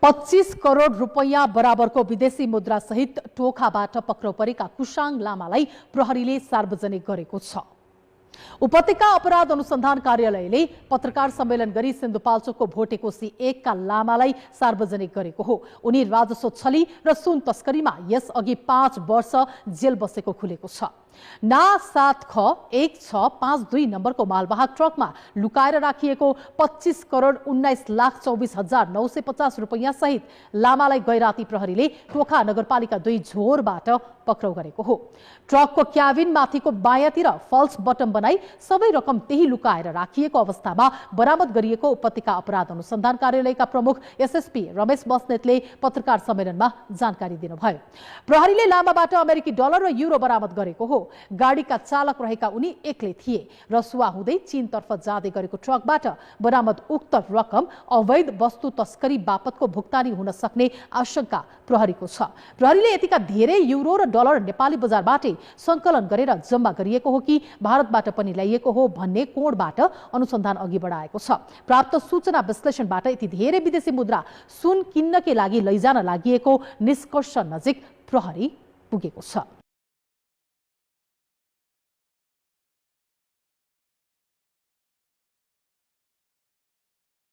25 करोड रुपैयाँ बराबरको विदेशी मुद्रा सहित टोखाबाट पक्राउ परेका कुसाङ लामालाई प्रहरीले सार्वजनिक गरेको छ। उपत्यका अपराध अनुसन्धान कार्यालयले पत्रकार सम्मेलन गरी सिन्धुपाल्चोकको भोटेकोशी 1 का लामालाई सार्वजनिक गरेको हो। उनी राजस्व छली र सुन तस्करीमा यसअघि 5 वर्ष जेल बसेको खुलेको छ। ना 7 ख 1652 नम्बरको मालवाहक ट्रकमा लुकाएर राखिएको 25 करोड 19,24,950 रुपैयाँ सहित लामालाई गैराती प्रहरीले टोखा नगरपालिका 2 झोरबाट पक्राउ गरेको हो। ट्रकको क्याबिन माथिको बायाँतिर फल्स बटम बनाई सबै रकम त्यही लुकाएर राखिएको अवस्थामा बरामद गरिएको उपत्यका अपराध अनुसन्धान कार्यालयका प्रमुख एसएसपी रमेश बस्नेतले पत्रकार सम्मेलनमा जानकारी दिनुभयो। प्रहरीले लामाबाट अमेरिकी डलर र युरो बरामद गरेको हो। गाडीका चालक रहेका उनी एक्लै थिए। रसुवा हुँदै चीनतर्फ जाँदै गरेको ट्रकबाट बरामद उक्त रकम अवैध वस्तु तस्करी बापतको भुक्तानी हुन सक्ने आशंका प्रहरीको छ। प्रहरीले यतिका धेरै युरो र डलर नेपाली बजारबाटै संकलन गरेर जम्मा गरिएको हो कि भारतबाट पनि ल्याइएको हो भन्ने कोणबाट अनुसन्धान अघि बढाएको छ। प्राप्त सूचना विश्लेषणबाट यति धेरै विदेशी मुद्रा सुन किन्नकै लागि लैजान लागि निष्कर्ष नजिक प्रहरी पुगेको छ।